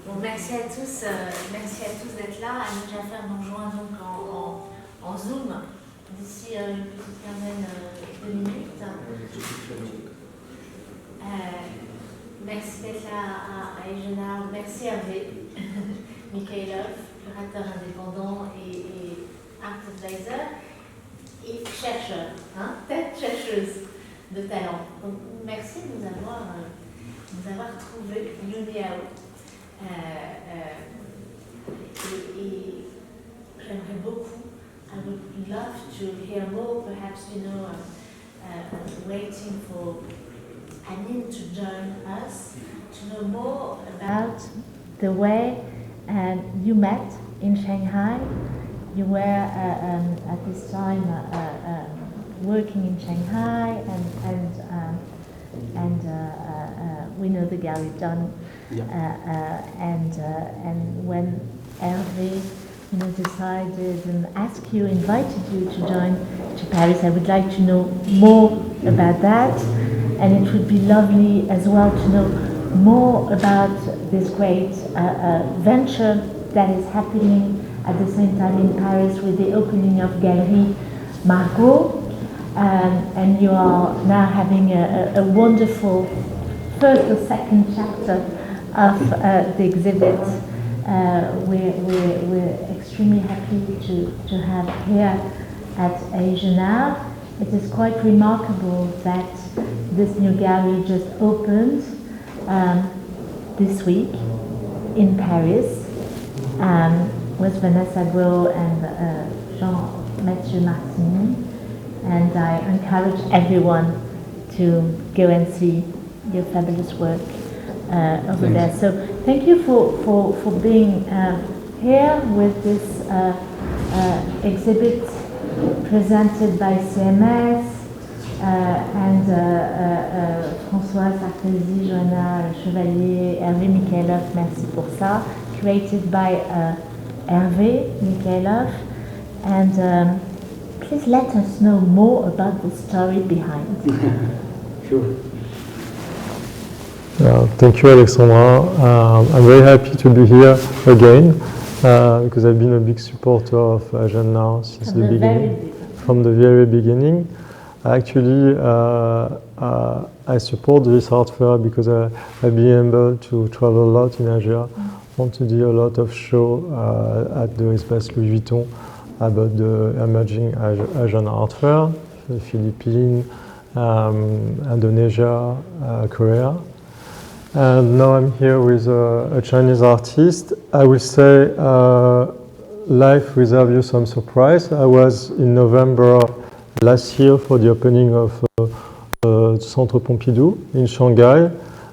Bon, merci à tous d'être là. Amin Jaffer nous rejoint donc en Zoom d'ici une petite quinzaine de minutes. Merci d'être là à Egenard. Merci Hervé Mikaeloff, curateur indépendant et art advisor et chercheur, tête chercheuse de talent. Donc merci de nous avoir trouvé Yunyao. Et j'aimerais beaucoup, I would love to hear more, perhaps, waiting for Amin to join us, to know more about the way you met in Shanghai. You were at this time working in Shanghai, and we know the gallery done. Yeah. And when Hervé decided and invited you to join to Paris, I would like to know more about that, and it would be lovely as well to know more about this great venture that is happening at the same time in Paris with the opening of Galerie Margot, and you are now having a wonderful first or second chapter of the exhibit. We're extremely happy to have here at Egenard. It is quite remarkable that this new gallery just opened this week in Paris with Vanessa Gros and Jean-Mathieu Martini, and I encourage everyone to go and see your fabulous work over there. So thank you for being here with this exhibit presented by CMS and François Sarkozy, Johanna Chevalier, Hervé Mikaeloff, merci pour ça, created by Hervé Mikaeloff, and please let us know more about the story behind. Sure. Thank you, Alexandra. I'm very happy to be here again because I've been a big supporter of Egenard since the beginning. From the very beginning. Actually, I support this art fair because I've been able to travel a lot in Asia. Want to do a lot of shows at the Espace Louis Vuitton about the emerging Asian art fair, the Philippines, Indonesia, Korea. And now I'm here with a Chinese artist. I will say life reserves you some surprise. I was in November last year for the opening of Centre Pompidou in Shanghai,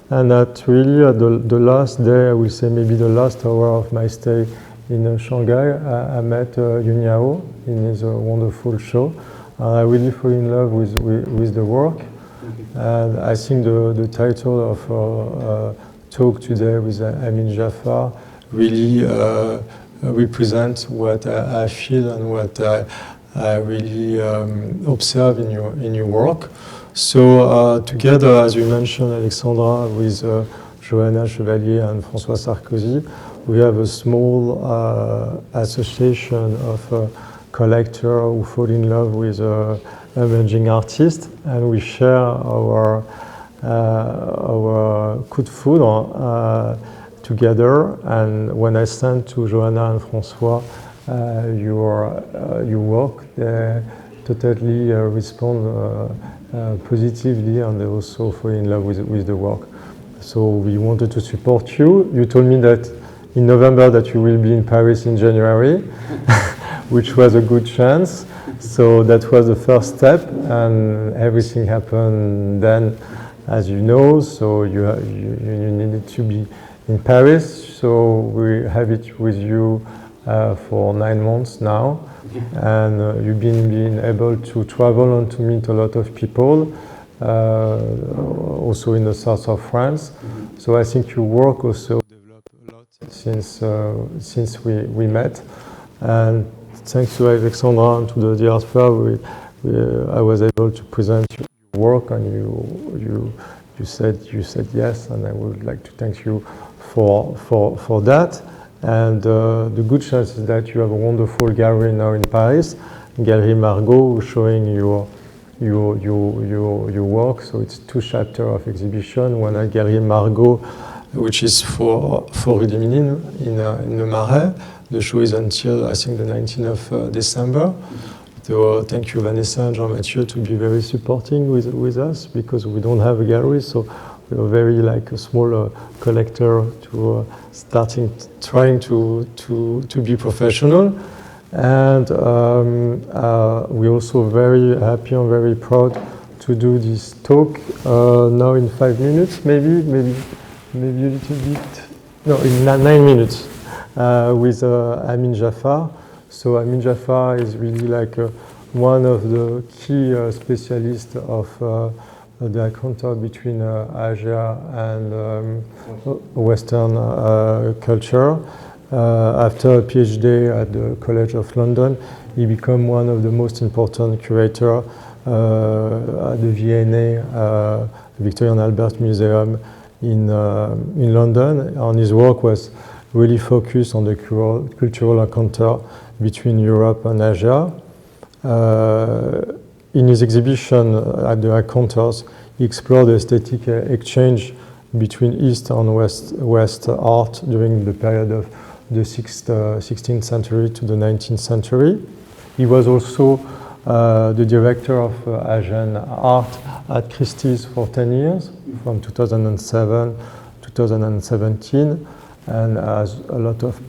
and at the last day, I will say maybe the last hour of my stay in Shanghai, I met Yunyao in his wonderful show. I really fell in love with the work. And I think the title of our talk today with Amin Jaffer really represents what I feel and what I really observe in your work. So together, as you mentioned, Alexandra, with Johanna Chevalier and François Sarkozy, we have a small association of collectors who fall in love with emerging artists, and we share our coup de foudre together. And when I sent to Johanna and François your work, they totally respond positively, and they also fall in love with the work. So we wanted to support you. You told me that in November that you will be in Paris in January, which was a good chance. So that was the first step, and everything happened then, as you know. So you needed to be in Paris. So we have it with you for 9 months now, and you've been able to travel and to meet a lot of people, also in the south of France. So I think your work also developed a lot since we met, and thanks to Alexandra and to the art fair, I was able to present your work, and you said yes, and I would like to thank you for that. And the good chance is that you have a wonderful gallery now in Paris, Galerie Margot, showing your work. So it's 2 chapters of exhibition, one at Galerie Margot, which is for Rue des Minimes in Le Marais. The show is until, I think, the 19th of December. So thank you, Vanessa and Jean-Mathieu, to be very supporting with us, because we don't have a gallery, so we're very like a small collector to trying to be professional. And we're also very happy and very proud to do this talk now in 5 minutes, maybe a little bit, no, in 9 minutes, with Amin Jaffer. So Amin Jaffer is really like one of the key specialists of the encounter between Asia and Western culture. After a PhD at the College of London, he became one of the most important curators at the V&A, Victoria and Albert Museum in London. And his work was really focused on the cultural encounter between Europe and Asia. In his exhibition at the Encounters, he explored the aesthetic exchange between East and West art during the period of the 16th century to the 19th century. He was also the director of Asian art at Christie's for 10 years, from 2007 to 2017. And as a lot of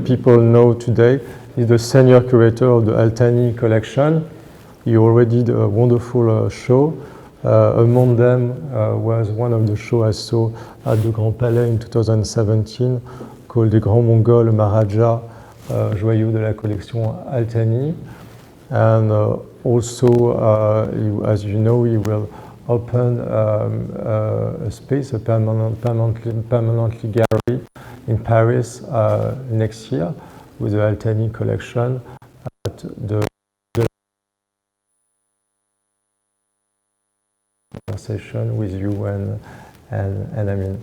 people know today, he's the senior curator of the Altani collection. He already did a wonderful show. Among them was one of the shows I saw at the Grand Palais in 2017, called Les Grands Mongols Maharaja, joyaux de la collection Altani. And also, as you know, he will open a space, a permanently gallery in Paris next year with the Altani collection at the conversation with you and Amin.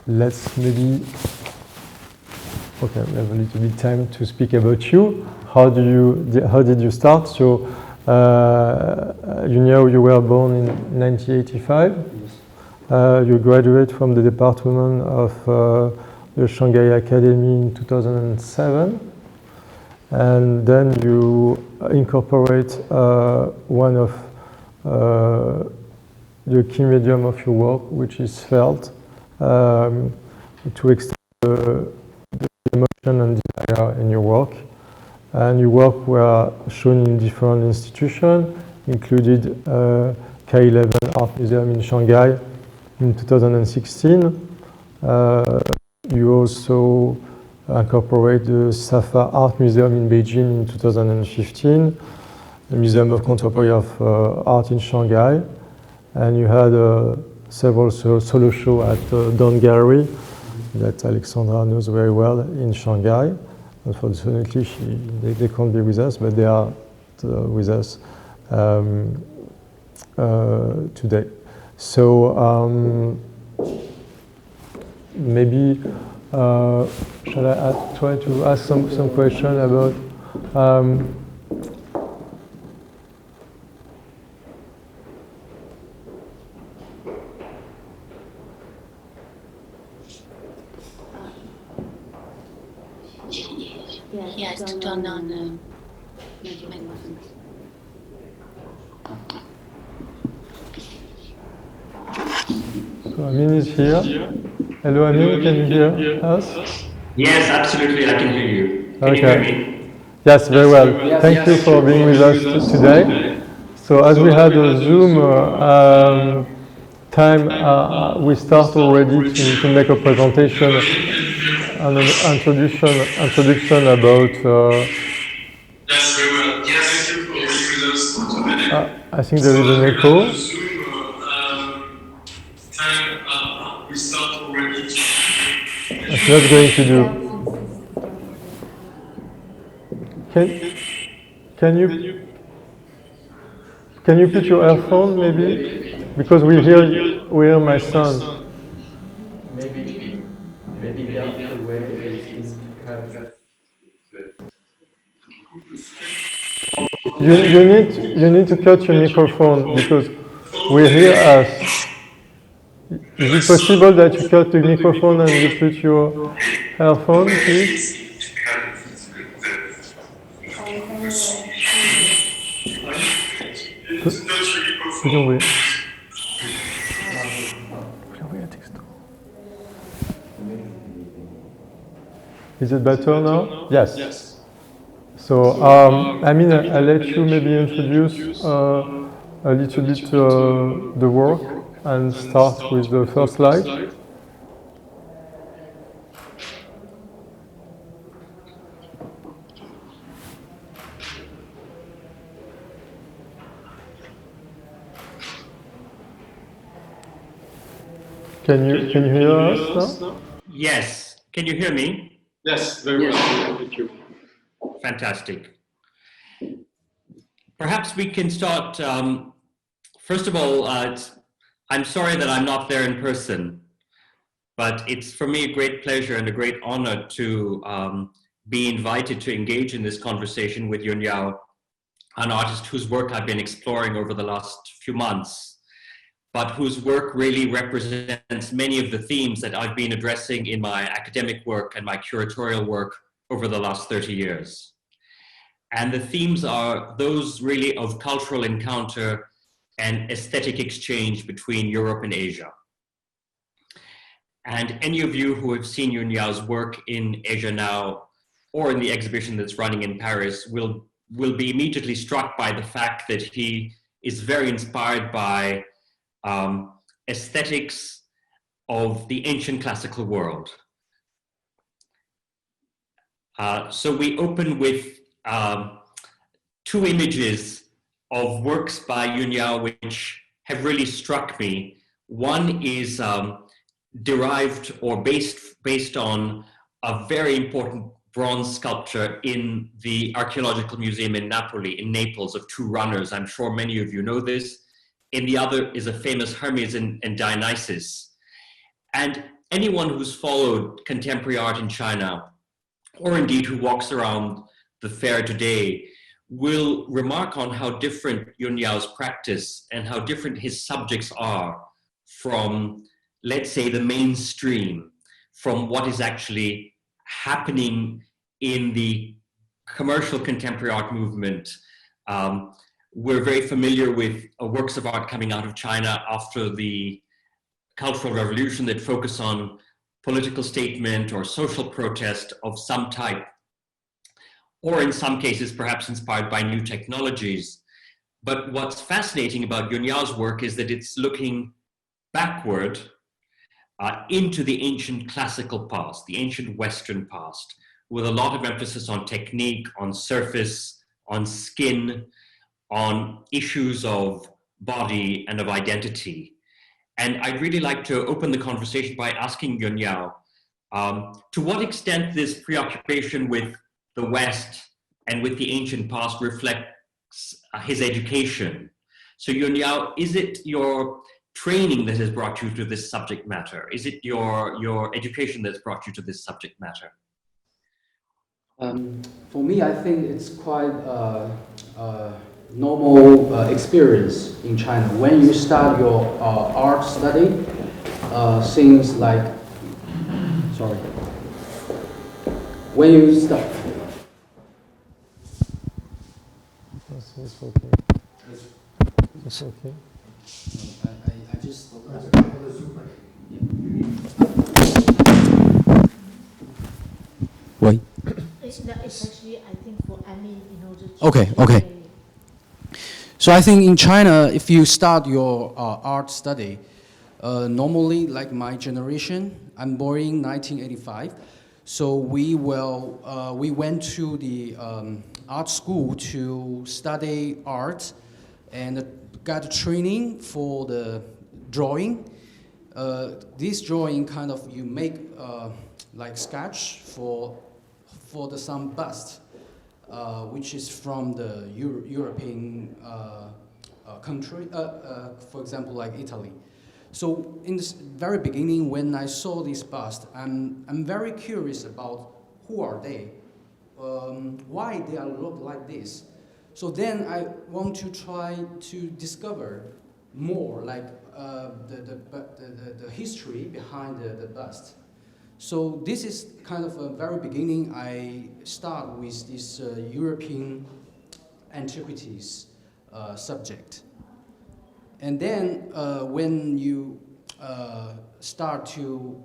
Let's maybe, okay, we have a little bit time to speak about you. How did you start? So, you were born in 1985. You graduate from the Department of the Shanghai Academy in 2007. And then you incorporate one of the key medium of your work, which is felt, to extend the emotion and desire in your work. And your work were shown in different institutions, included K11 Art Museum in Shanghai in 2016. You also incorporate the Safa Art Museum in Beijing in 2015, the Museum of Contemporary Art in Shanghai, and you had several solo shows at Dawn Gallery that Alexandra knows very well in Shanghai. Unfortunately, they can't be with us, but they are with us today. So maybe shall I try to ask some question about Yes, to turn on So Amin is here. Hello Amin, can you hear us? Yes, absolutely, I can hear you. Can you hear me? Yes, very well. Thank you for being with us today. So as we had a Zoom time, we start already to make a presentation and an introduction about Yes, very well. Yes, thank you for being with us today. I think there is an echo. We start already. It's not going to do. Can you put your earphone maybe? Because we where my son. Maybe the other way is cut. You need to cut your microphone because we hear us. Is it possible that you cut the microphone and you put your earphone, please? Vous l'envoyez. Vous l'envoyez un texto. Is it better now? Yes. So, I mean, I'll let you maybe introduce a little bit the work and start with the first slide. Can you hear us now? Yes. Can you hear me? Yes, very well. Thank you. Fantastic. Perhaps we can start. First of all, I'm sorry that I'm not there in person, but it's for me a great pleasure and a great honor to be invited to engage in this conversation with Yunyao, an artist whose work I've been exploring over the last few months, but whose work really represents many of the themes that I've been addressing in my academic work and my curatorial work over the last 30 years. And the themes are those really of cultural encounter and aesthetic exchange between Europe and Asia. And any of you who have seen Yunyao's work in Asia Now or in the exhibition that's running in Paris will be immediately struck by the fact that he is very inspired by aesthetics of the ancient classical world. So we open with two images of works by Yunyao which have really struck me. One is derived or based on a very important bronze sculpture in the Archaeological Museum in Naples of two runners. I'm sure many of you know this. And the other is a famous Hermes and Dionysus. And anyone who's followed contemporary art in China, or indeed who walks around the fair today, will remark on how different Yunyao's practice and how different his subjects are from, let's say, the mainstream, from what is actually happening in the commercial contemporary art movement. We're very familiar with works of art coming out of China after the Cultural Revolution that focus on political statement or social protest of some type, or in some cases, perhaps inspired by new technologies. But what's fascinating about Yunyao's work is that it's looking backward into the ancient classical past, the ancient Western past, with a lot of emphasis on technique, on surface, on skin, on issues of body and of identity. And I'd really like to open the conversation by asking Yunyao, to what extent this preoccupation with the West and with the ancient past reflects his education. So Yunyao, is it your training that has brought you to this subject matter? Is it your education that's brought you to this subject matter? For me, I think it's quite normal experience in China. When you start your art study, things like, when you start. It's okay. It's okay. I just. Wait. It's actually, I think, for Amin in order to. Okay. So I think in China, if you start your art study, normally, like my generation, I'm born in 1985. So we went to the art school to study art and got training for the drawing. This drawing kind of you make like sketch for some bust, which is from the European country, for example, like Italy. So in the very beginning, when I saw this bust, I'm very curious about who are they, why they are look like this. So then I want to try to discover more, like the history behind the bust. So this is kind of a very beginning. I start with this European antiquities subject. And then when you start to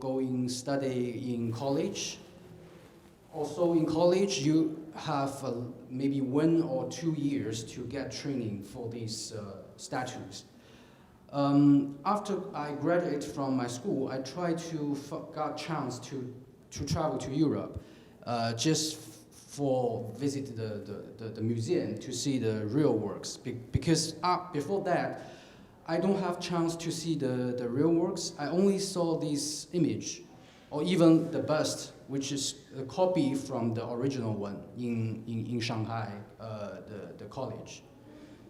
study in college, also in college you have maybe 1 or 2 years to get training for these statues. After I graduated from my school, I tried to got chance to travel to Europe, just for visit the museum to see the real works. Because before that, I don't have chance to see the real works. I only saw this image, or even the bust, which is a copy from the original one in Shanghai, the college.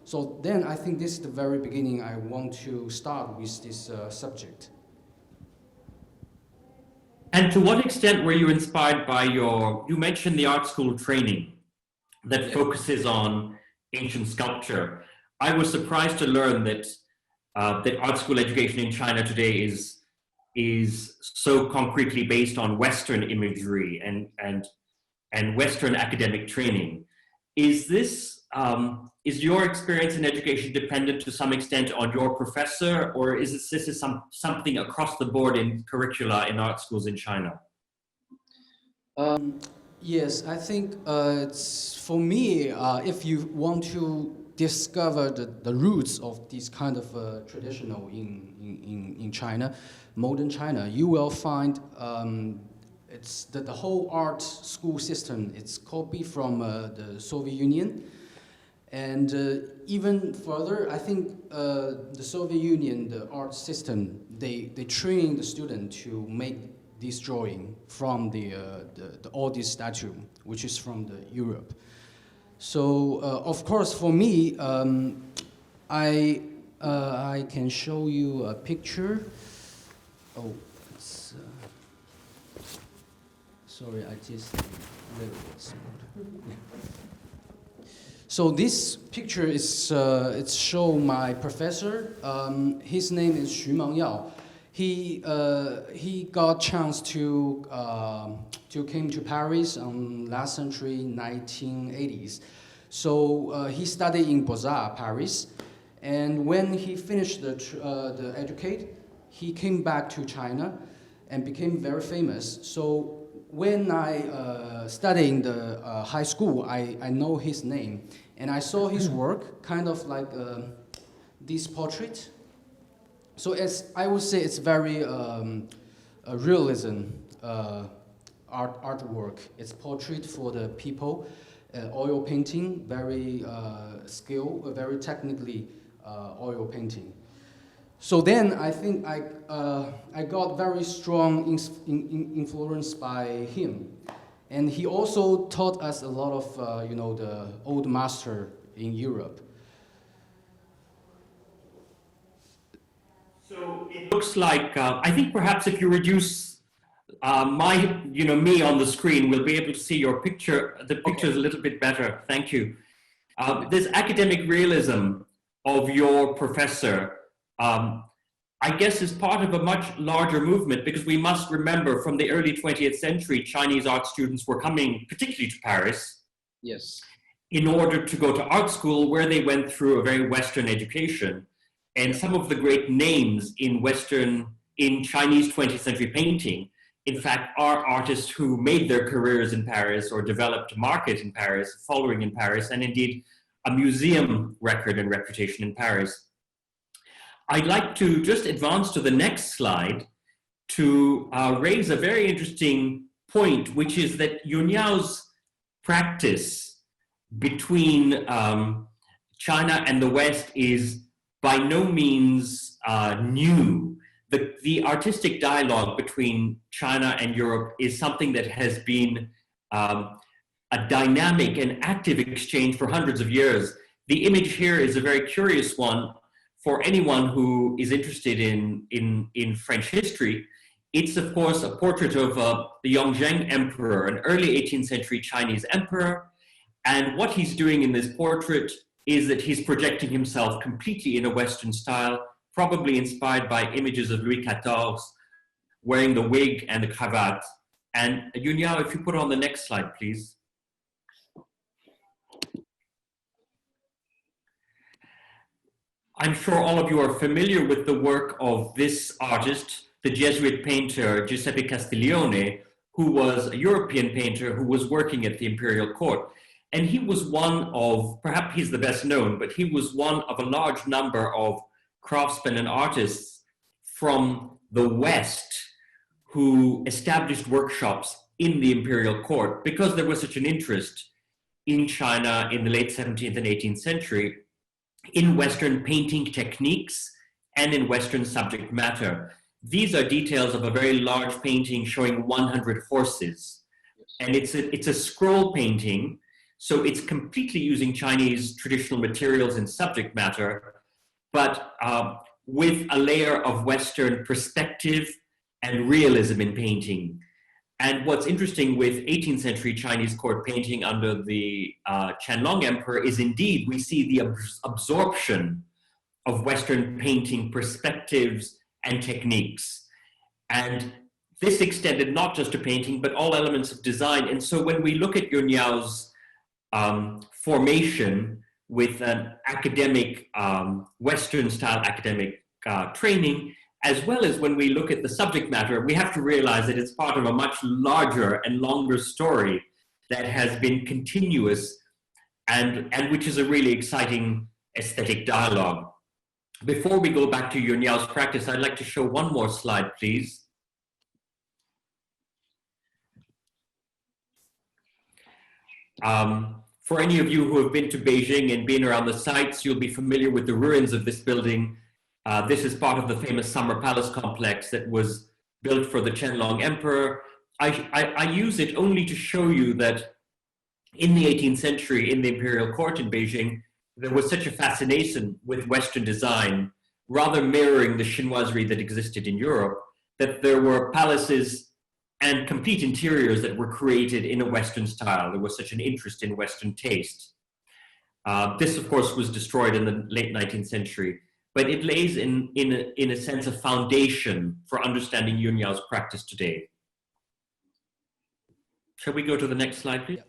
So then I think this is the very beginning I want to start with this subject. And to what extent were you inspired by you mentioned the art school training that focuses on ancient sculpture. I was surprised to learn that that art school education in China today is so concretely based on Western imagery and Western academic training. Is this is your experience in education dependent to some extent on your professor, or is this something across the board in curricula in art schools in China? Yes, I think it's, for me, if you want to discover the roots of this kind of traditional in China, modern China, you will find it's the whole art school system. It's copied from the Soviet Union. And even further, I think the Soviet Union, the art system, they train the student to make this drawing from all this statue, which is from the Europe. So of course, for me, I can show you a picture. Oh, it's, sorry, I just a little bit small. Yeah. So this picture is it's show my professor. His name is Xu Mengyao. He got chance to came to Paris on last century 1980s. So he studied in Beaux-Arts, Paris, and when he finished the educate, he came back to China and became very famous. So when I studied in the high school, I know his name, and I saw his work, kind of like this portrait. So as I would say, it's very realism artwork. It's portrait for the people, oil painting, very very technically oil painting. So then I think I got very strong influence by him, and he also taught us a lot of the old master in Europe. So it looks like I think perhaps if you reduce me on the screen, we'll be able to see your picture. The picture is a little bit better. Thank you. This academic realism of your professor, I guess, is part of a much larger movement, because we must remember from the early 20th century, Chinese art students were coming particularly to Paris. Yes. In order to go to art school, where they went through a very Western education. And some of the great names in Chinese 20th century painting, in fact, are artists who made their careers in Paris or developed a market in Paris, following in Paris, and indeed a museum record and reputation in Paris. I'd like to just advance to the next slide to raise a very interesting point, which is that Yunyao's practice between China and the West is by no means new. The artistic dialogue between China and Europe is something that has been a dynamic and active exchange for hundreds of years. The image here is a very curious one for anyone who is interested in French history, it's of course a portrait of the Yongzheng Emperor, an early 18th century Chinese emperor. And what he's doing in this portrait is that he's projecting himself completely in a Western style, probably inspired by images of Louis XIV, wearing the wig and the cravat. And Yunyao, if you put on the next slide, please. I'm sure all of you are familiar with the work of this artist, the Jesuit painter Giuseppe Castiglione, who was a European painter who was working at the imperial court. And he was one of, perhaps he's the best known, but he was one of a large number of craftsmen and artists from the West who established workshops in the imperial court because there was such an interest in China in the late 17th and 18th century in Western painting techniques and in Western subject matter. These are details of a very large painting showing 100 horses. And it's a scroll painting, so it's completely using Chinese traditional materials and subject matter, but with a layer of Western perspective and realism in painting. And what's interesting with 18th century Chinese court painting under the Qianlong Emperor is indeed we see the absorption of Western painting perspectives and techniques. And this extended not just to painting, but all elements of design. And so when we look at Yunyao's formation with an academic, Western style academic training, as well as when we look at the subject matter, we have to realize that it's part of a much larger and longer story that has been continuous and which is a really exciting aesthetic dialogue. Before we go back to Yunyao's practice, I'd like to show one more slide, please. For any of you who have been to Beijing and been around the sites, you'll be familiar with the ruins of this building. This is part of the famous Summer Palace complex that was built for the Qianlong Emperor. I use it only to show you that in the 18th century, in the imperial court in Beijing, there was such a fascination with Western design, rather mirroring the chinoiserie that existed in Europe, that there were palaces and complete interiors that were created in a Western style. There was such an interest in Western taste. This, of course, was destroyed in the late 19th century. But it lays in a sense a foundation for understanding Yunyao's practice today. Shall we go to the next slide, please?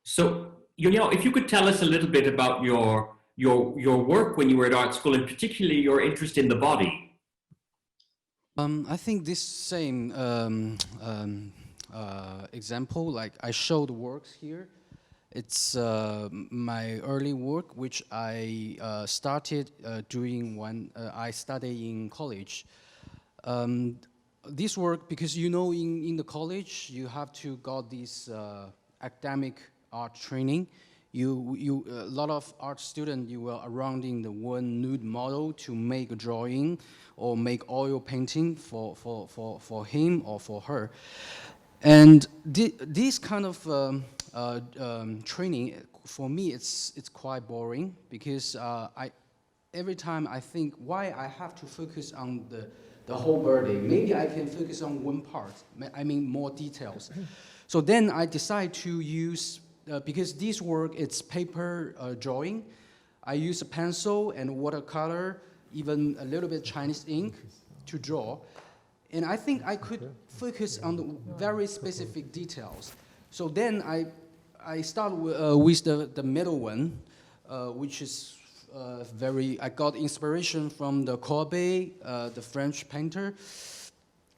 So, Yunyao, if you could tell us a little bit about your work when you were at art school, and particularly your interest in the body. I think this same example, like I showed works here. It's my early work, which I started doing when I studied in college. This work, because you know in the college, you have to got this academic art training. A lot of art students, you were around in the one nude model to make a drawing or make oil painting for him or for her. And this kind of training, for me, it's quite boring because every time I think why I have to focus on the whole body. Maybe I can focus on one part. I mean more details. So then I decide to use because this work it's paper drawing. I use a pencil and watercolor, even a little bit Chinese ink to draw. And I think I could focus on the very specific details. So then I start with the middle one, which is I got inspiration from the Courbet, the French painter.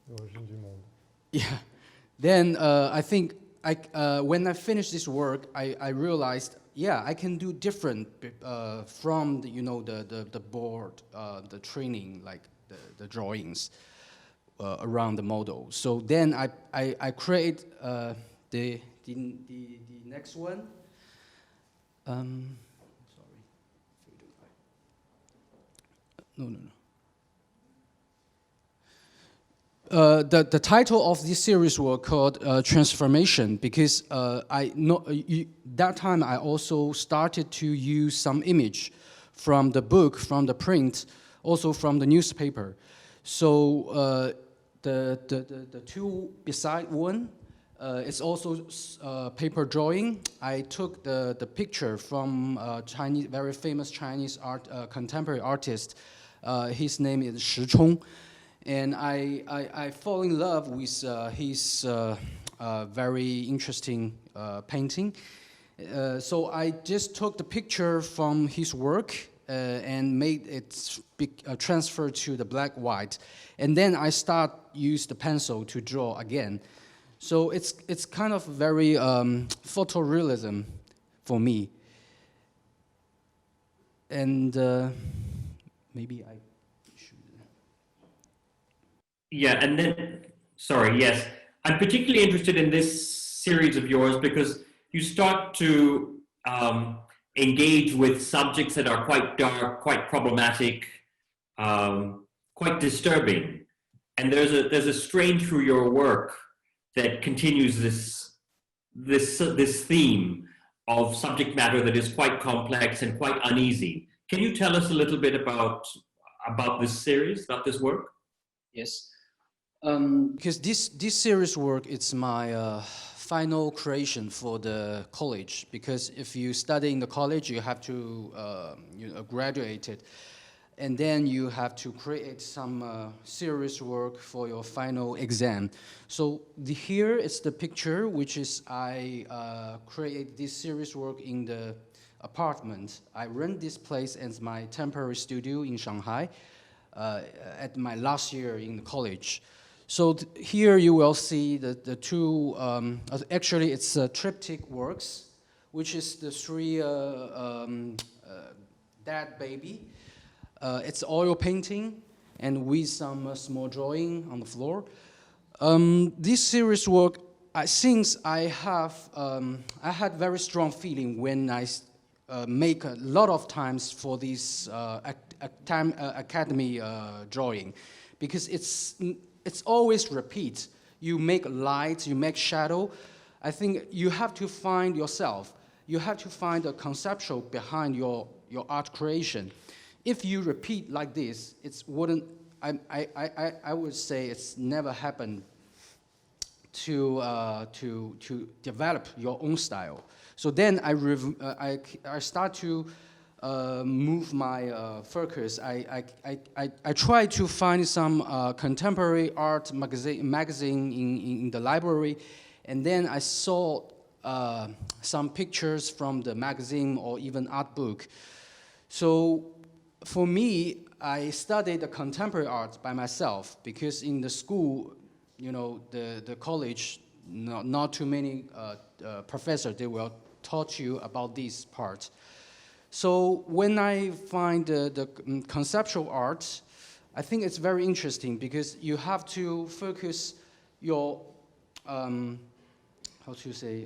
L'origine du monde. Yeah. Then I think when I finished this work, I realized, yeah, I can do different from the board, the training, like the drawings around the model. So then I create the next one. Sorry. No. The title of this series was called Transformation because that time I also started to use some image from the book, from the print, also from the newspaper. So the two beside one, it's also paper drawing. I took the picture from Chinese, very famous Chinese contemporary artist. His name is Shi Chong. And I fall in love with his very interesting painting. So I just took the picture from his work and made it transfer to the black white. And then I use the pencil to draw again. So it's kind of very photorealism for me. And maybe I should... Yeah, and then, sorry, yes. I'm particularly interested in this series of yours because you start to engage with subjects that are quite dark, quite problematic, quite disturbing. And there's a strain through your work that continues this theme of subject matter that is quite complex and quite uneasy. Can you tell us a little bit about this series, about this work? Yes. Because this series work, it's my final creation for the college. Because if you study in the college, you have to graduate it. And then you have to create some serious work for your final exam. So here is the picture, which is I create this serious work in the apartment. I rent this place as my temporary studio in Shanghai at my last year in the college. So here you will see the two, actually it's triptych works, which is the three dead baby. It's oil painting and with some small drawing on the floor. This series work, since I had very strong feeling when I make a lot of times for this academy drawing, because it's always repeat. You make light, you make shadow. I think you have to find yourself. You have to find a conceptual behind your art creation. If you repeat like this, it wouldn't. I would say it's never happened to develop your own style. So then I start to move my focus. I try to find some contemporary art magazine in the library, and then I saw some pictures from the magazine or even art book. So for me, I studied the contemporary art by myself because in the school, the college, not too many professors, they will taught you about this part. So when I find the conceptual art, I think it's very interesting because you have to focus your, how to say,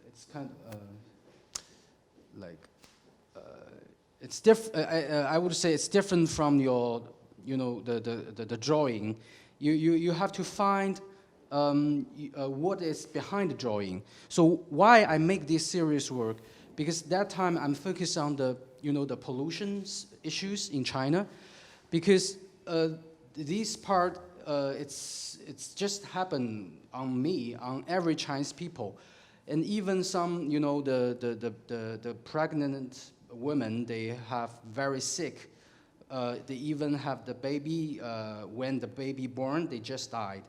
it's kind of like, it's I would say it's different from your, the drawing. You have to find what is behind the drawing. So why I make this serious work? Because that time I'm focused on the, the pollution issues in China, because this part it's just happened on me, on every Chinese people, and even some, the pregnant women, they have very sick. They even have the baby, when the baby born, they just died.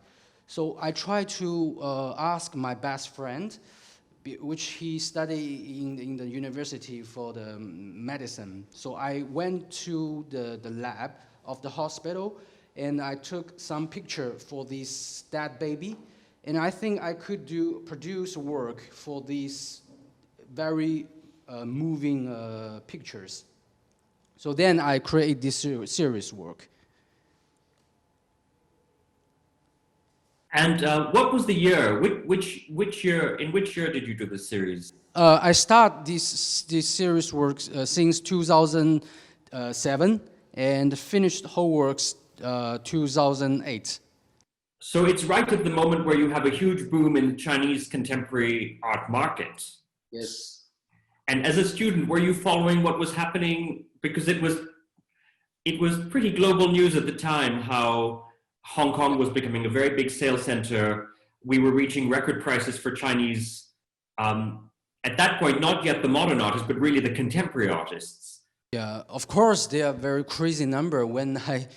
So I try to ask my best friend, which he studied in the university for the medicine. So I went to the lab of the hospital and I took some picture for this dead baby. And I think I could produce work for these very moving pictures. So then I create this series work. And what was the year? Which year? In which year did you do this series? I start this series work since 2007 and finished whole works 2008. So it's right at the moment where you have a huge boom in the Chinese contemporary art market. Yes. And as a student, were you following what was happening? Because it was pretty global news at the time how Hong Kong was becoming a very big sales center. We were reaching record prices for Chinese, at that point, not yet the modern artists, but really the contemporary artists. Yeah, of course, they are very crazy number when I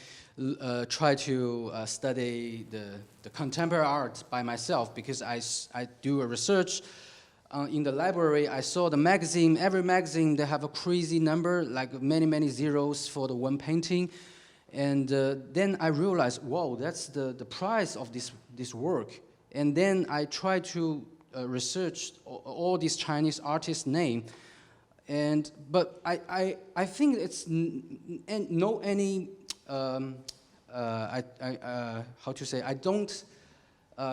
try to study the contemporary art by myself, because I do a research in the library. I saw the magazine, every magazine, they have a crazy number, like many zeros for the one painting. And then I realized, whoa, that's the price of this work. And then I tried to research all these Chinese artists' name. But I think it's no any how to say, I don't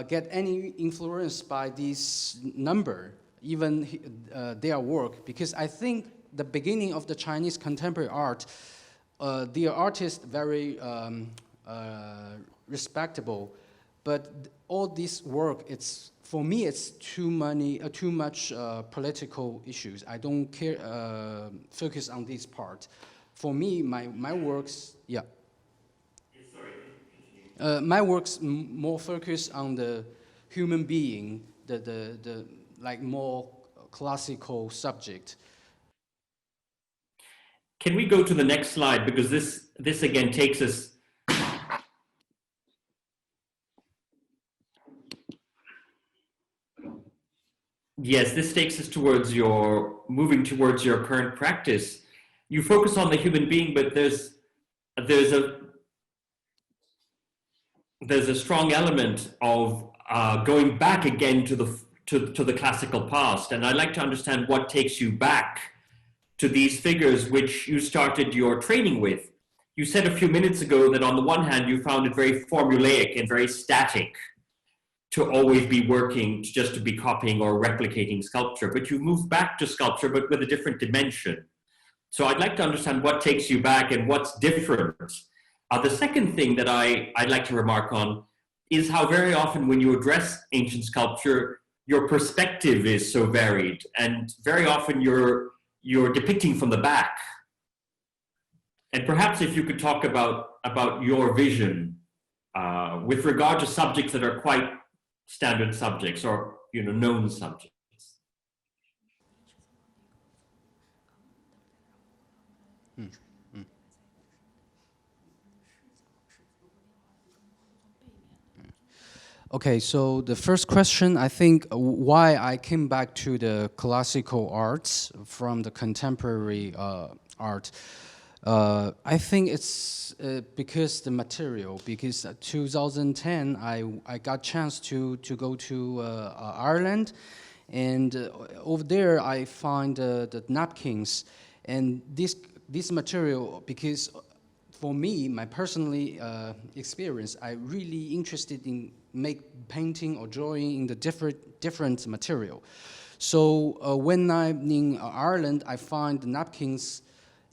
get any influence by this number, even their work, because I think the beginning of the Chinese contemporary art, the artists very respectable, but all this work, it's for me, it's too much political issues. I don't care focus on this part. For me, my works, yeah. My works more focus on the human being, the like more classical subject. Can we go to the next slide? Because this again takes us. Yes, this takes us towards moving towards your current practice. You focus on the human being, but there's a strong element of going back again to the classical past. And I'd like to understand what takes you back to these figures which you started your training with. You said a few minutes ago that on the one hand, you found it very formulaic and very static to always be working just to be copying or replicating sculpture, but you moved back to sculpture, but with a different dimension. So I'd like to understand what takes you back and what's different. The second thing that I'd like to remark on is how very often when you address ancient sculpture, your perspective is so varied, and very often you're depicting from the back. And perhaps if you could talk about your vision with regard to subjects that are quite standard subjects or known subjects. Okay, so the first question, I think why I came back to the classical arts from the contemporary art. I think it's because the material, because 2010 I got chance to go to Ireland, and over there I find the napkins, and this material, because for me, my personally experience, I really interested in make painting or drawing in the different material. So when I'm in Ireland, I find the napkins,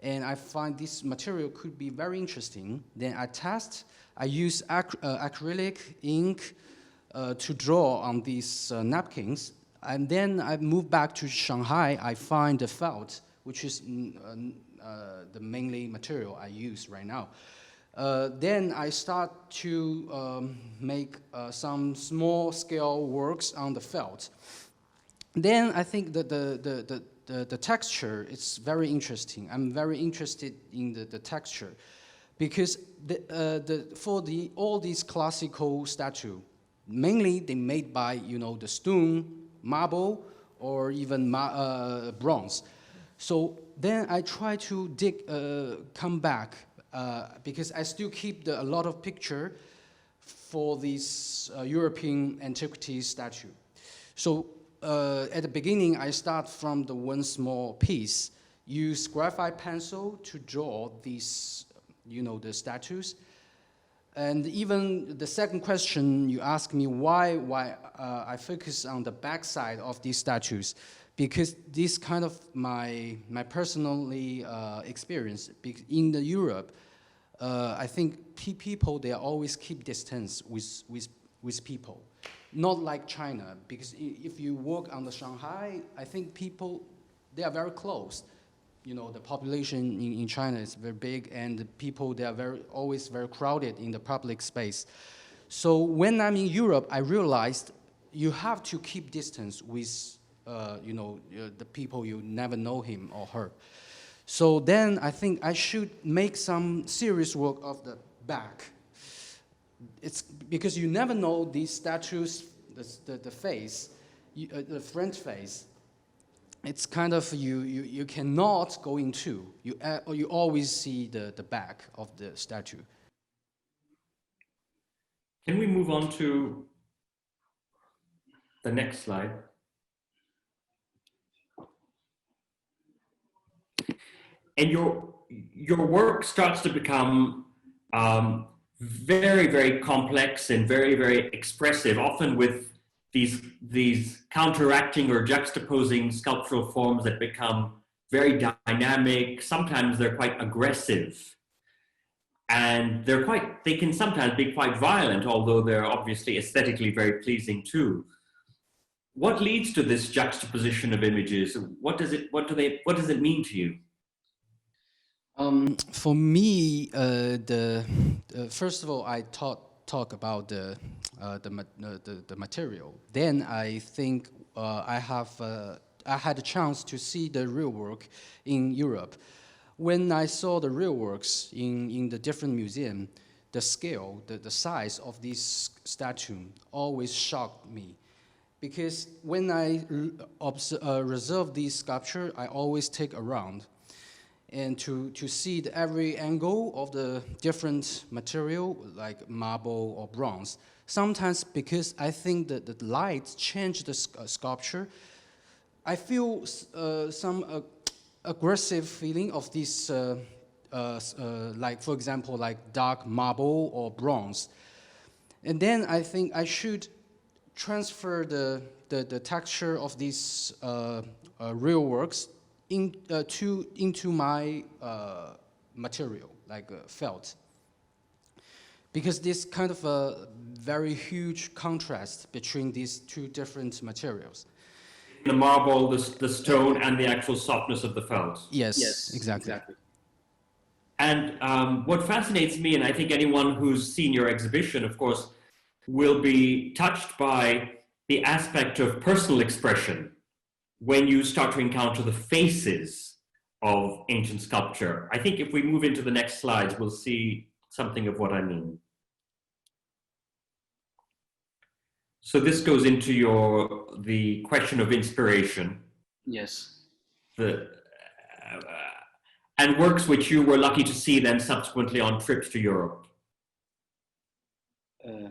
and I find this material could be very interesting. Then I use acrylic ink to draw on these napkins. And then I move back to Shanghai, I find the felt, which is the mainly material I use right now. Then I start to make some small scale works on the felt. Then I think that the texture is very interesting. I'm very interested in the texture, because all these classical statue, mainly they made by the stone, marble, or even bronze. So then I try to come back, because I still keep a lot of picture for these European antiquities statue. So at the beginning, I start from the one small piece, use graphite pencil to draw these, the statues. And even the second question, you ask me why I focus on the backside of these statues, because this kind of my personally experience in Europe. I think people, they always keep distance with people. Not like China, because if you walk on the Shanghai, I think people, they are very close. You know, the population in China is very big, and the people, they are always very crowded in the public space. So when I'm in Europe, I realized you have to keep distance with, the people you never know him or her. So then I think I should make some serious work of the back. It's because you never know these statues, the face, the front face. It's kind of you cannot go into. You always see the back of the statue. Can we move on to the next slide? And your work starts to become very, very complex and very, very expressive, often with these counteracting or juxtaposing sculptural forms that become very dynamic. Sometimes they're quite aggressive, and they can sometimes be quite violent, although they're obviously aesthetically very pleasing too. What leads to this juxtaposition of images? What does it mean to you? For me, first of all, I talk about the material. Then I think I had a chance to see the real work in Europe. When I saw the real works in the different museums, the scale, the size of this statue always shocked me. Because when I reserve this sculpture, I always take around. And to see every angle of the different material, like marble or bronze. Sometimes because I think that the light change the sculpture, I feel some aggressive feeling of this, like for example, like dark marble or bronze. And then I think I should transfer the texture of these real works into my material, like felt. Because this kind of a very huge contrast between these two different materials. The marble, the stone, and the actual softness of the felt. Yes, exactly. And what fascinates me, and I think anyone who's seen your exhibition, of course, will be touched by the aspect of personal expression when you start to encounter the faces of ancient sculpture. I think if we move into the next slides, we'll see something of what I mean. So this goes into the question of inspiration. Yes. And works which you were lucky to see then subsequently on trips to Europe. Yeah,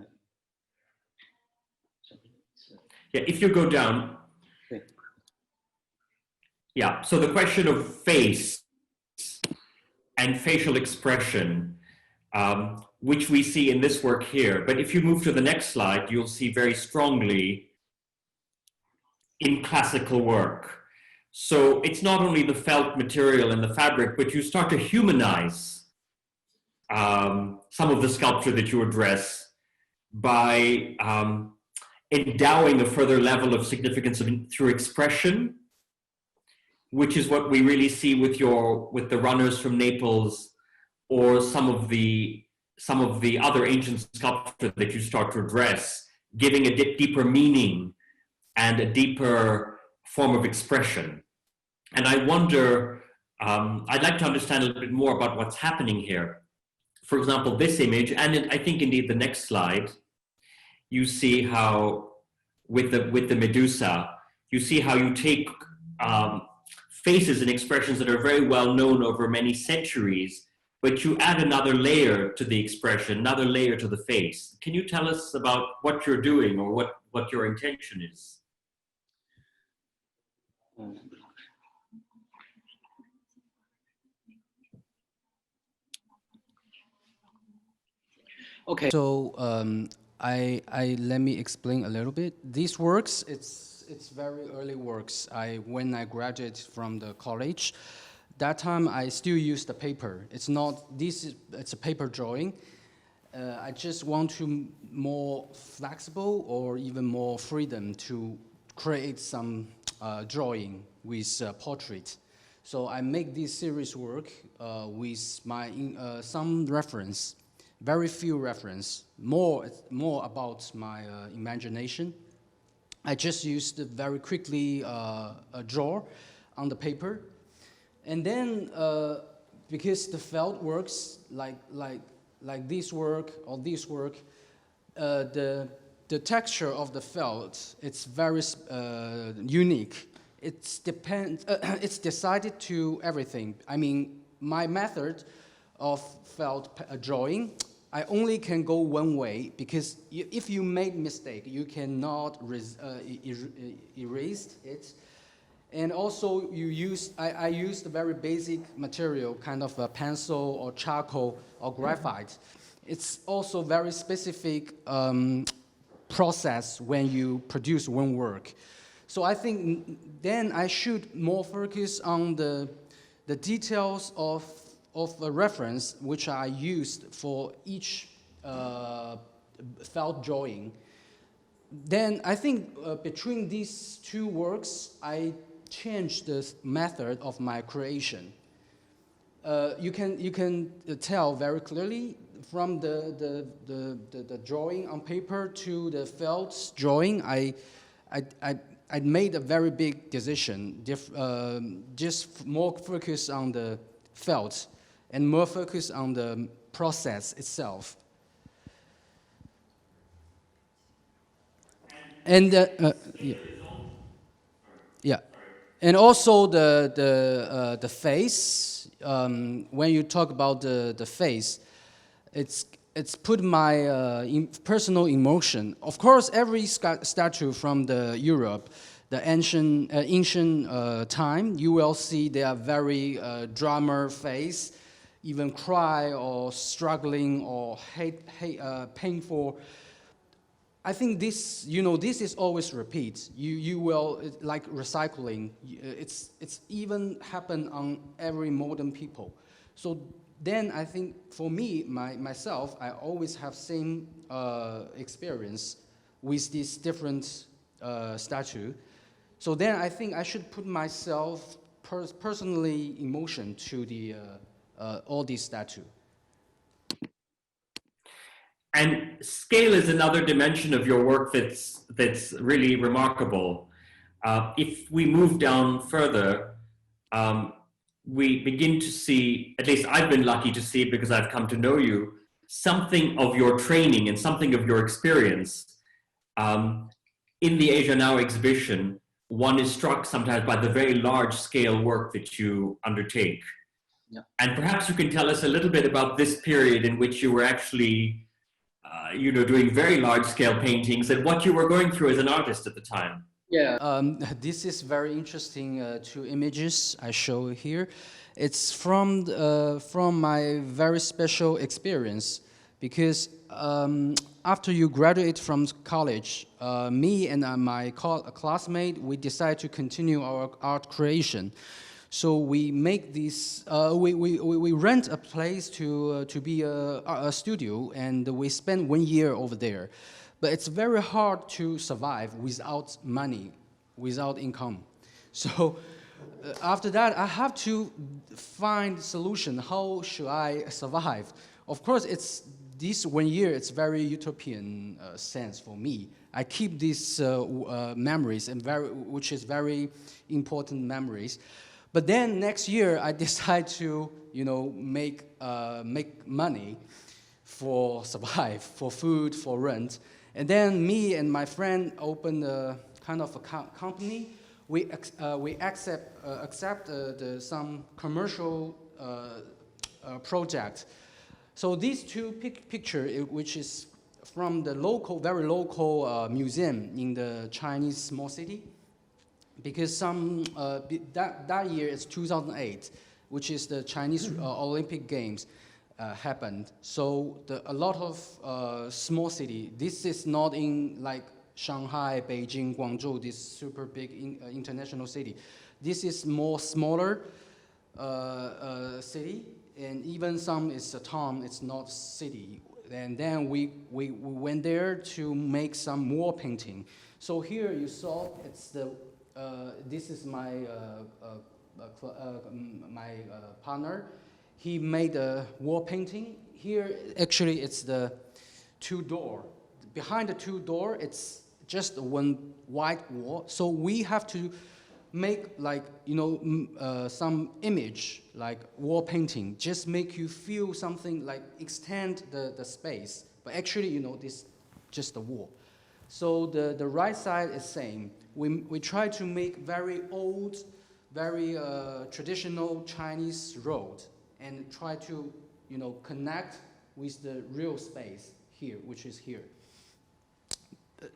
if you go down. Yeah, so the question of face and facial expression, which we see in this work here. But if you move to the next slide, you'll see very strongly in classical work. So it's not only the felt material and the fabric, but you start to humanize some of the sculpture that you address by endowing a further level of significance through expression, which is what we really see with the runners from Naples, or some of the other ancient sculpture that you start to address, giving a deeper meaning and a deeper form of expression. And I wonder, I'd like to understand a little bit more about what's happening here. For example, this image, and I think indeed the next slide, you see how with the Medusa, you see how you take faces and expressions that are very well known over many centuries, but you add another layer to the expression, another layer to the face. Can you tell us about what you're doing or what your intention is? Okay, so let me explain a little bit. These works, it's very early works. When I graduated from the college, that time I still use the paper. It's a paper drawing. I just want to more flexible or even more freedom to create some drawing with portrait. So I make this series work with my some reference, very few reference, more about my imagination. I just used to very quickly draw on the paper, and then because the felt works like this work or this work, the texture of the felt, it's very unique. It's decided to everything. I mean, my method of felt drawing, I only can go one way, because if you make mistake, you cannot erase it. And also I used a very basic material, kind of a pencil or charcoal or graphite. It's also very specific process when you produce one work. So I think then I should more focus on the details of a reference which I used for each felt drawing. Then I think between these two works, I changed the method of my creation. You can tell very clearly from the drawing on paper to the felt drawing. I made a very big decision, just more focus on the felt and more focus on the process itself. And yeah, and also the face. When you talk about the face, it's put my personal emotion. Of course, every statue from the Europe, the ancient time, you will see they are very drama face, even cry or struggling or painful. I think this is always repeat. You will, like recycling. It's even happen on every modern people. So then I think for me, myself, I always have same experience with this different statue. So then I think I should put myself personally emotion to the all these statue. And scale is another dimension of your work that's really remarkable. If we move down further, we begin to see, at least I've been lucky to see because I've come to know you, something of your training and something of your experience. In the Asia Now exhibition, one is struck sometimes by the very large scale work that you undertake. Yeah. And perhaps you can tell us a little bit about this period in which you were actually doing very large scale paintings and what you were going through as an artist at the time. Yeah, this is very interesting. Two images I show here. It's from my very special experience, because after you graduate from college, me and my classmate, we decide to continue our art creation. So we make this. We rent a place to be a studio, and we spend 1 year over there. But it's very hard to survive without money, without income. So after that, I have to find a solution. How should I survive? Of course, it's this 1 year. It's very utopian sense for me. I keep these memories, and which is very important memories. But then next year, I decide to make money for survive, for food, for rent. And then me and my friend opened a kind of a company. We accept some commercial project. So these two picture, which is from the very local museum in the Chinese small city, because that year is 2008, which is the Chinese Olympic Games. Happened. So a lot of small city. This is not in like Shanghai, Beijing, Guangzhou, this super big international city. This is more smaller city, and even some is a town, it's not city. And then we went there to make some wall painting. So here you saw it's the, this is my, my partner. He made a wall painting. Here actually it's the two door. Behind the two door, it's just one white wall. So we have to make like, you know, some image like wall painting, just make you feel something like extend the space. But actually, you know, this just the wall. So the right side is same. We try to make very old, very traditional Chinese road and try to, you know, connect with the real space here, which is here.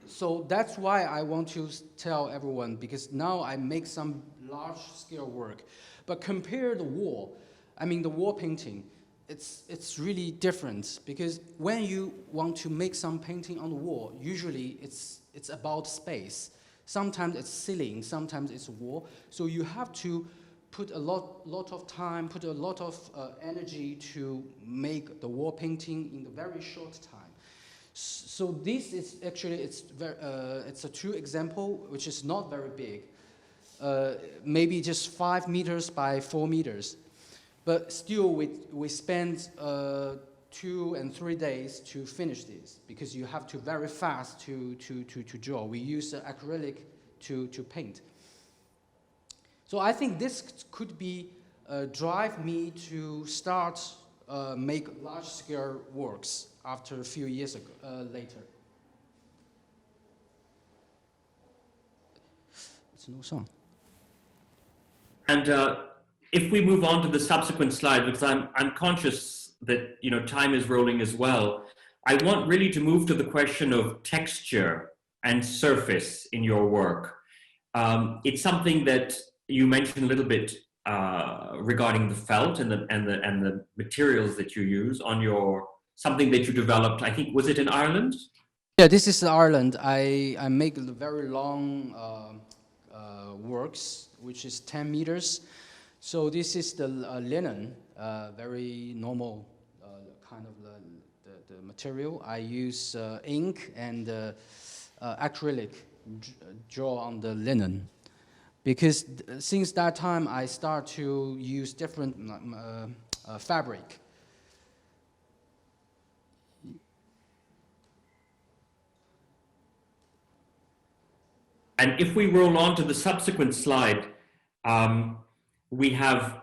So that's why I want to tell everyone, because now I make some large-scale work. But compare the wall, I mean the wall painting, it's really different, because when you want to make some painting on the wall, usually it's about space. Sometimes it's ceiling, sometimes it's wall. So you have to put a lot of time, put a lot of energy to make the wall painting in a very short time. So this is actually, it's a true example, which is not very big. Maybe just 5 meters by 4 meters. But still, we spend 2 and 3 days to finish this, because you have to very fast to draw. We use acrylic to paint. So I think this could be drive me to start make large-scale works after a few years ago, later. It's no song. And if we move on to the subsequent slide, because I'm conscious that, you know, time is rolling as well, I want really to move to the question of texture and surface in your work. It's something that you mentioned a little bit regarding the felt and the materials that you use on your, something that you developed, I think, was it in Ireland? Yeah, this is Ireland. I make very long works, which is 10 meters. So this is the linen, very normal kind of the material. I use ink and acrylic draw on the linen. Because since that time, I start to use different fabric. And if we roll on to the subsequent slide, we have,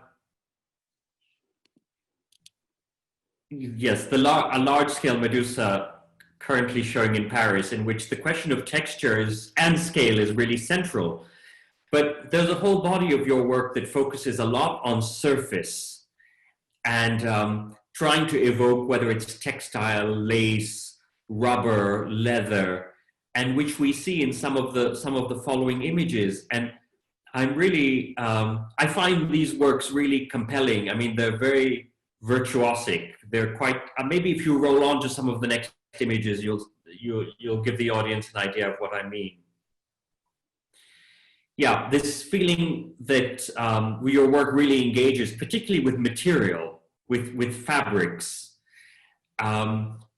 yes, a large-scale Medusa currently showing in Paris, in which the question of texture and scale is really central. But there's a whole body of your work that focuses a lot on surface and trying to evoke whether it's textile, lace, rubber, leather, and which we see in some of the following images. And I'm really, I find these works really compelling. I mean, they're very virtuosic. They're quite, maybe if you roll on to some of the next images, you'll give the audience an idea of what I mean. Yeah, this feeling that your work really engages, particularly with material, with fabrics.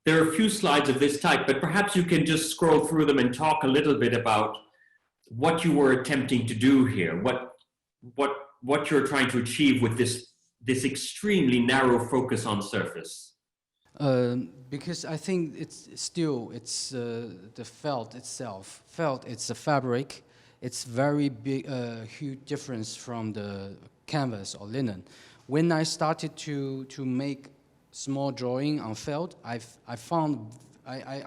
There are a few slides of this type, but perhaps you can just scroll through them and talk a little bit about what you were attempting to do here, what you're trying to achieve with this extremely narrow focus on surface. Because I think it's the felt itself. Felt, it's a fabric. It's very big, huge difference from the canvas or linen. When I started to make small drawing on felt, I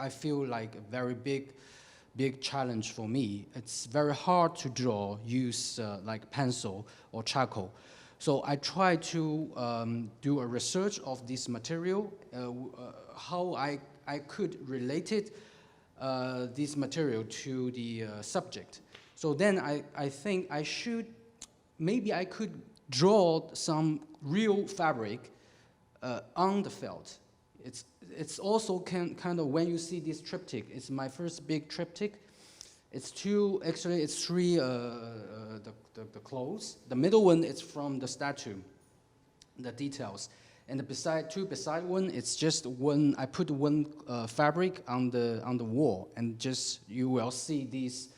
feel like a very big challenge for me. It's very hard to draw, use like pencil or charcoal. So I try to do a research of this material, how I could relate it, this material to the subject. So then I think maybe I could draw some real fabric on the felt. It's also kind of, when you see this triptych, it's my first big triptych. It's three the clothes. The middle one is from the statue. the details. And beside one, it's just one. I put one fabric on the wall, and just you will see this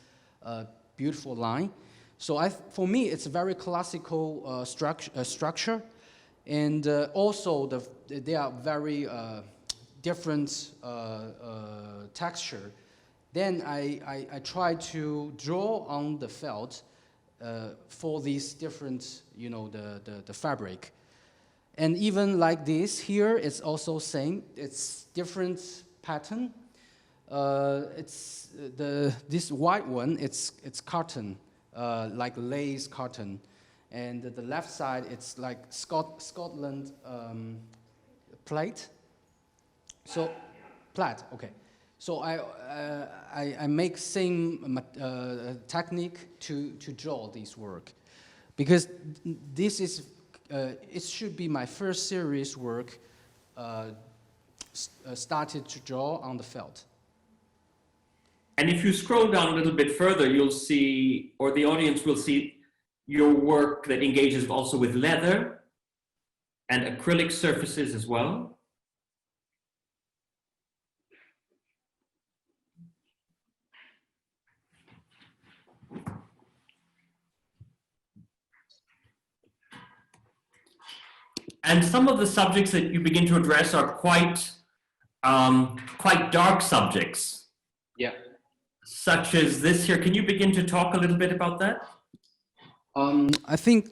beautiful line. So for me, it's a very classical structure, and also they are very different texture. Then I try to draw on the felt for these different, the fabric. And even like this here, it's also same. It's different pattern. It's this white one. It's cotton, like lace cotton, and the left side it's like Scotland plate. So plaid. Okay. So I make same technique to draw this work, because this is. It should be my first serious work started to draw on the felt. And if you scroll down a little bit further, you'll see, or the audience will see, your work that engages also with leather and acrylic surfaces as well. And some of the subjects that you begin to address are quite dark subjects. Yeah. Such as this here. Can you begin to talk a little bit about that? I think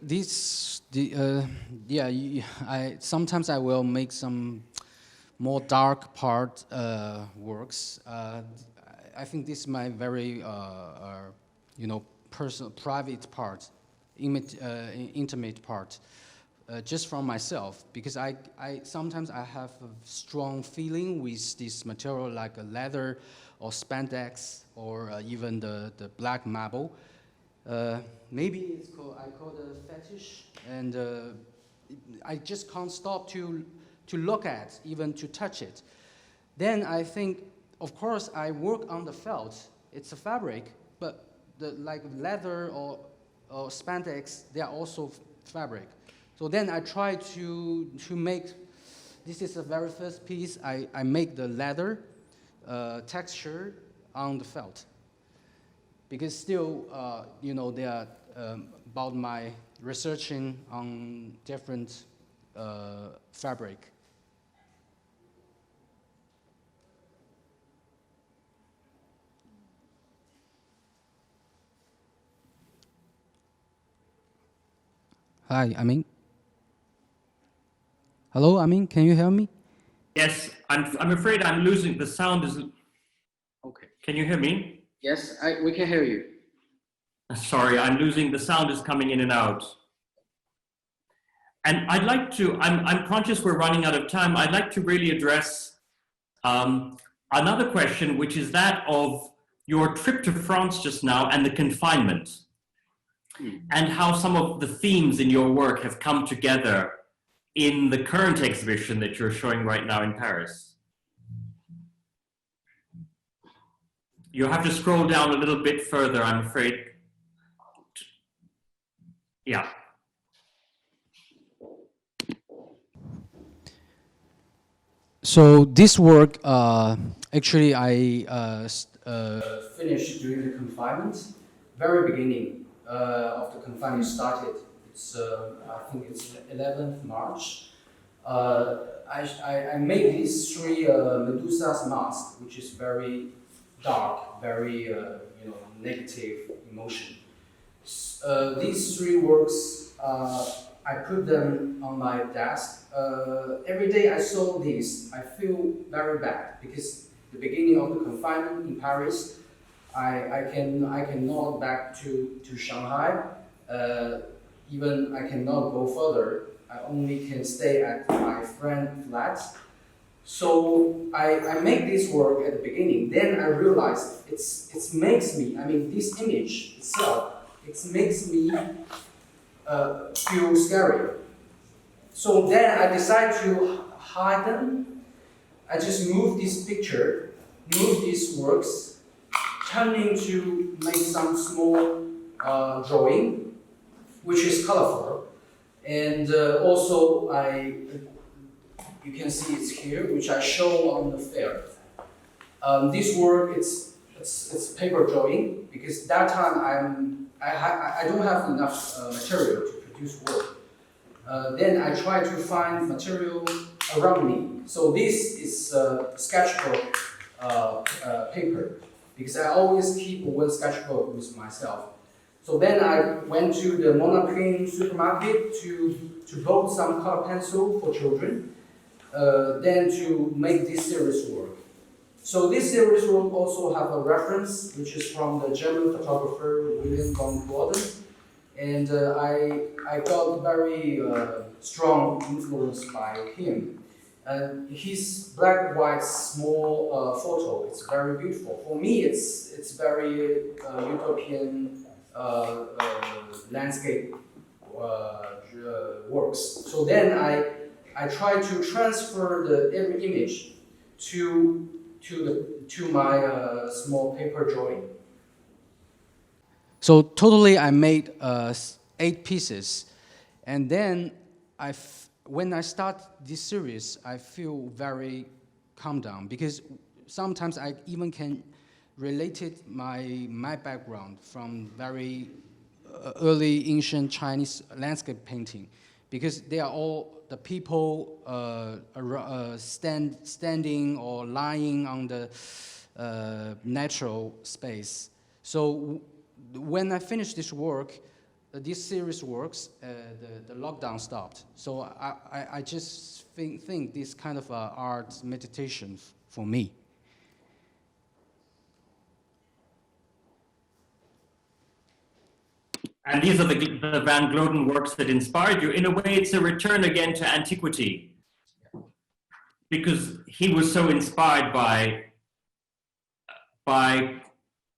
sometimes I will make some more dark part works. I think this is my very personal, private part, intimate part. Just from myself, because I sometimes I have a strong feeling with this material like a leather or spandex or even the black marble. Maybe I call it a fetish, and I just can't stop to look at, even to touch it. Then I think, of course, I work on the felt. It's a fabric, but like leather or spandex, they are also fabric. So then I try to make, this is the very first piece, I make the leather texture on the felt. Because still, they are about my researching on different fabric. Hi, Amin. Hello, Amin, can you hear me? Yes, I'm afraid I'm losing, the sound is... Okay. Can you hear me? Yes, we can hear you. Sorry, I'm losing, the sound is coming in and out. And I'd like to, I'm conscious we're running out of time. I'd like to really address another question, which is that of your trip to France just now and the confinement, and how some of the themes in your work have come together in the current exhibition that you're showing right now in Paris. You'll have to scroll down a little bit further, I'm afraid. Yeah. So this work, actually I finished during the confinement, very beginning of the confinement started. It's, I think it's 11th March. I made these three Medusa's mask, which is very dark, very negative emotion. These three works, I put them on my desk. Every day I saw this, I feel very bad because the beginning of the confinement in Paris, I cannot back to Shanghai. Even I cannot go further. I only can stay at my friend's flat. So I make this work at the beginning. Then I realized it makes me. I mean, this image itself, it makes me feel scary. So then I decided to hide them. I just move this picture, move these works, turn into make some small drawing, which is colorful. And also you can see it's here, which I show on the fair. This work, it's paper drawing, because that time I don't have enough material to produce work. Then I try to find material around me. So this is sketchbook paper, because I always keep one sketchbook with myself. So then I went to the Monoprix supermarket to bought some color pencil for children, then to make this series work. So this series will also have a reference, which is from the German photographer William von Gordon, and I got very strong influence by him. His black and white small photo, it's very beautiful. For me, it's very utopian landscape works. So then I try to transfer every image to my small paper drawing. So totally, I made 8 pieces, and then when I start this series, I feel very calm down, because sometimes I even can relate it my background from very early ancient Chinese landscape painting, because they are all the people standing or lying on the natural space. So when I finished this work, this series works, the lockdown stopped. So I just think this kind of art meditation for me. And these are the Van Gloden works that inspired you. In a way, it's a return again to antiquity, because he was so inspired by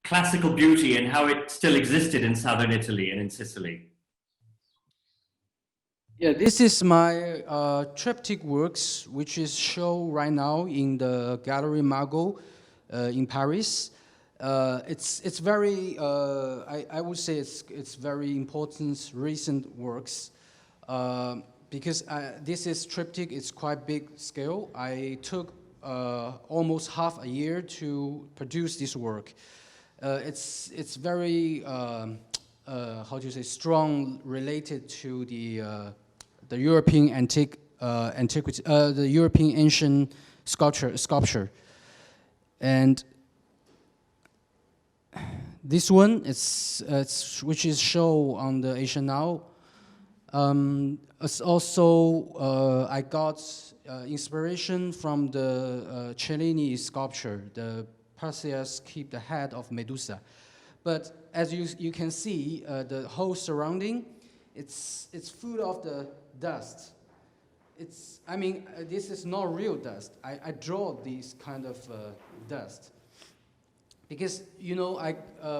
classical beauty and how it still existed in southern Italy and in Sicily. Yeah, this is my triptych works, which is shown right now in the Gallery Margot in Paris. It's very, I would say it's very important recent works, because this is triptych. It's quite big scale. I took almost half a year to produce this work. It's very how do you say, strong related to the European antiquity, the European ancient sculpture, and this one, which is shown on the Asian Now. It's also, I got inspiration from the Cellini sculpture, the Perseus keep the head of Medusa. But as you can see, the whole surrounding, it's full of the dust. I mean, this is not real dust. I draw this kind of dust. Because, you know,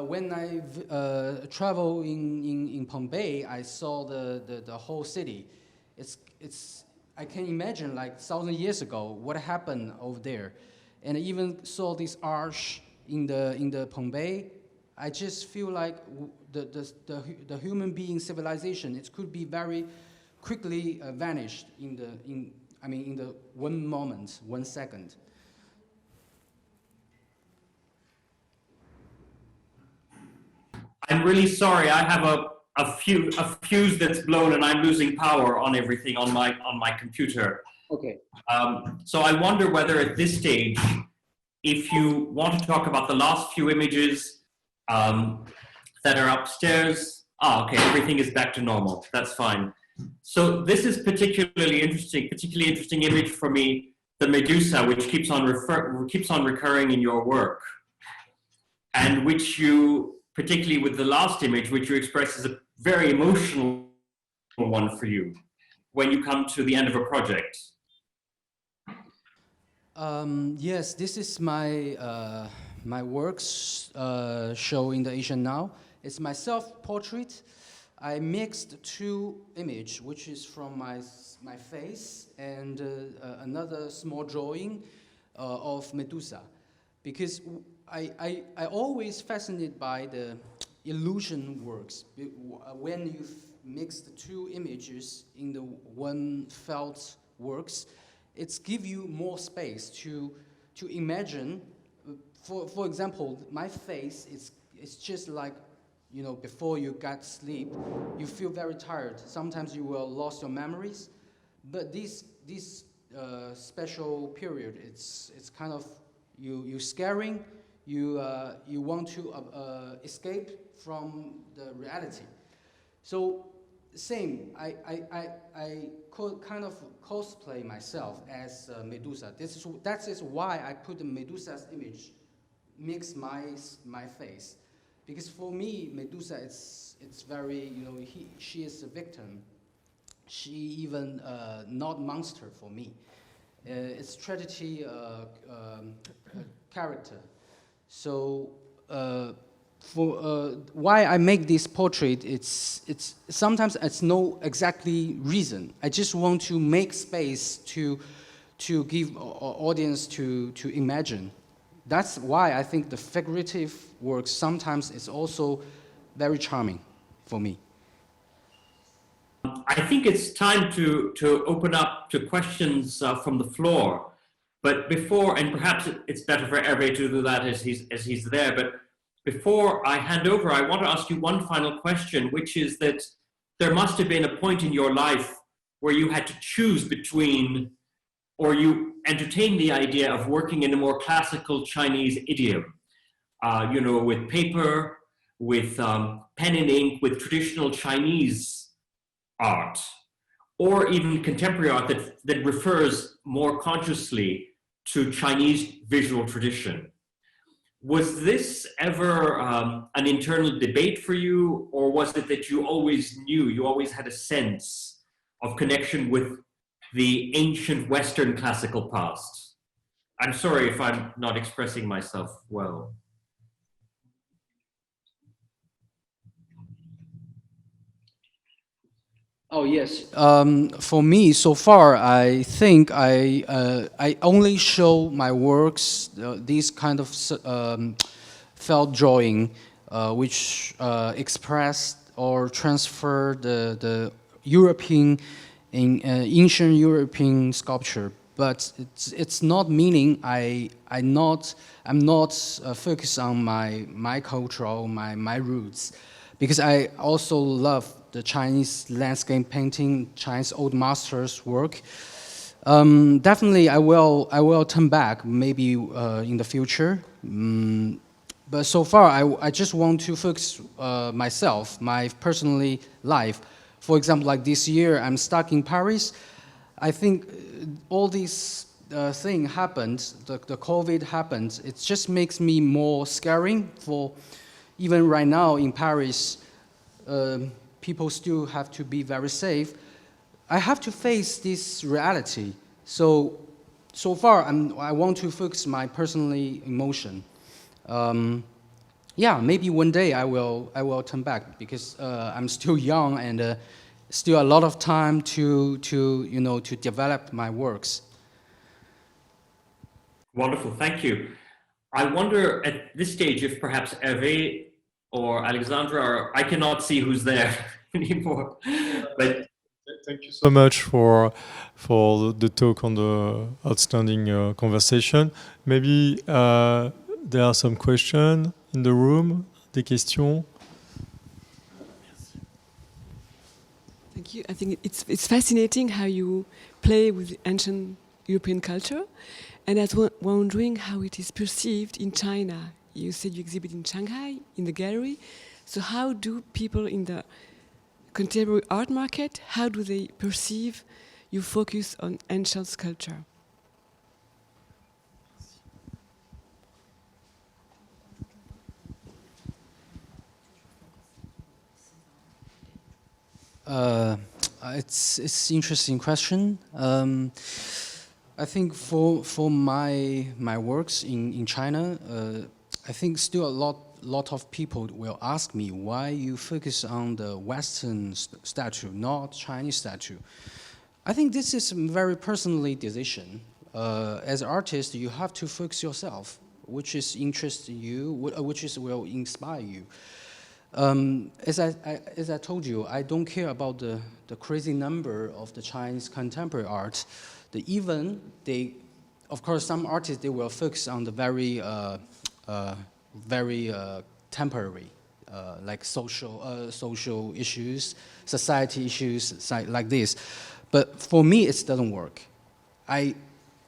when I travel in Pompeii, I saw the whole city. I can imagine, like 1,000 years ago, what happened over there. And I even saw this arch in the Pompeii. I just feel like the human being civilization, it could be very quickly vanished in the 1 moment, 1 second. I'm really sorry. I have a fuse that's blown, and I'm losing power on everything on my computer. Okay. So I wonder whether at this stage, if you want to talk about the last few images that are upstairs. Okay, everything is back to normal. That's fine. So this is particularly interesting image for me, the Medusa, which keeps on recurring in your work, and which you, particularly with the last image, which you express as a very emotional one for you when you come to the end of a project. Yes, this is my my works show in the Asian Now. It's my self-portrait. I mixed 2 images, which is from my face, and another small drawing of Medusa, because I always fascinated by the illusion works. When mix the two images in the one felt works, it's give you more space to imagine. For example, my face is just like, you know, before you get sleep, you feel very tired. Sometimes you will lose your memories, but this special period, it's kind of you scaring, you want to escape from the reality. So same, I could kind of cosplay myself as Medusa. That is why I put the Medusa's image mix my face, because for me Medusa it's very, you know, she is a victim. She even not monster for me. It's tragedy character. So for why I make this portrait, it's sometimes it's no exactly reason. I just want to make space to give audience to imagine. That's why I think the figurative work sometimes is also very charming for me. I think it's time to open up to questions from the floor. But before, and perhaps it's better for Hervé to do that as he's there, but before I hand over, I want to ask you one final question, which is that there must have been a point in your life where you had to choose between, or you entertained the idea of working in a more classical Chinese idiom, you know, with paper, with pen and ink, with traditional Chinese art, or even contemporary art that refers more consciously to Chinese visual tradition. Was this ever an internal debate for you, or was it that you always knew, you always had a sense of connection with the ancient Western classical past? I'm sorry if I'm not expressing myself well. Oh yes. For me, so far, I think I only show my works these kind of felt drawing, which express or transfer the European, ancient European sculpture. But it's not meaning I'm not focused on my culture or my roots, because I also love the Chinese landscape painting, Chinese old masters' work. Definitely, I will turn back maybe in the future. But so far, I just want to focus myself, my personally life. For example, like this year, I'm stuck in Paris. I think all these thing happened, the COVID happened. It just makes me more scaring for, even right now in Paris, people still have to be very safe. I have to face this reality. So far, I want to focus my personally emotion. Yeah, maybe one day I will turn back, because I'm still young and still a lot of time to develop my works. Wonderful, thank you. I wonder at this stage if perhaps Hervé or Alexandra, or I cannot see who's there anymore. But thank you so much for the talk, on the outstanding conversation. Maybe there are some questions in the room. Des questions? Thank you. I think it's fascinating how you play with ancient European culture, and I was wondering how it is perceived in China. You said you exhibit in Shanghai, in the gallery. So how do people in the contemporary art market, how do they perceive you focus on ancient sculpture? It's interesting question. I think for my works in China, I think still a lot of people will ask me why you focus on the Western statue, not Chinese statue. I think this is a very personally decision. As an artist, you have to focus yourself, which is interest you, which is will inspire you. As I told you, I don't care about the crazy number of the Chinese contemporary art. Of course, some artists, they will focus on the very temporary, like social issues, society issues, like this. But for me, it doesn't work.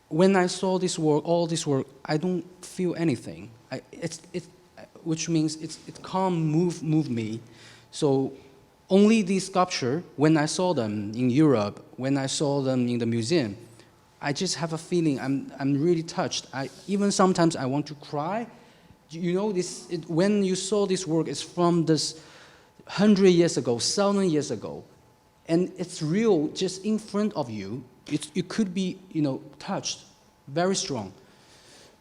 When I saw this work, all this work, I don't feel anything. Which means it can't move me. So only these sculpture, when I saw them in Europe, when I saw them in the museum, I just have a feeling I'm really touched. Even sometimes I want to cry. You know, when you saw this work, it's from this 100 years ago, 1,000 years ago, and it's real, just in front of you. It could be, touched, very strong.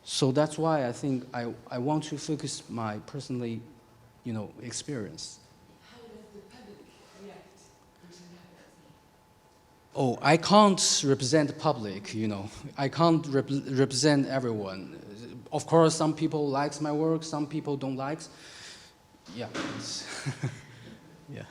So that's why I think I want to focus my personally, experience. How does the public react? Oh, I can't represent the public, I can't represent everyone. Of course, some people likes my work, some people don't like. Yeah. Yeah.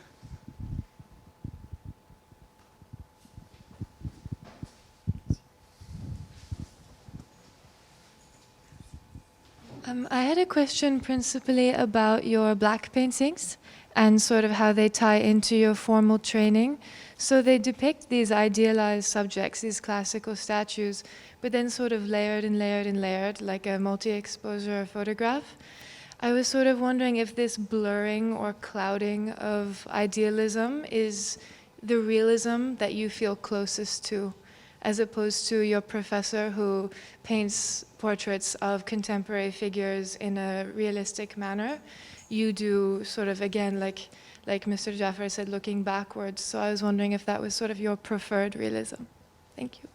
I had a question principally about your black paintings and sort of how they tie into your formal training. So they depict these idealized subjects, these classical statues, but then sort of layered and layered and layered, like a multi-exposure photograph. I was sort of wondering if this blurring or clouding of idealism is the realism that you feel closest to, as opposed to your professor who paints portraits of contemporary figures in a realistic manner. You do sort of, again, like Mr. Jaffer said, looking backwards. So I was wondering if that was sort of your preferred realism. Thank you.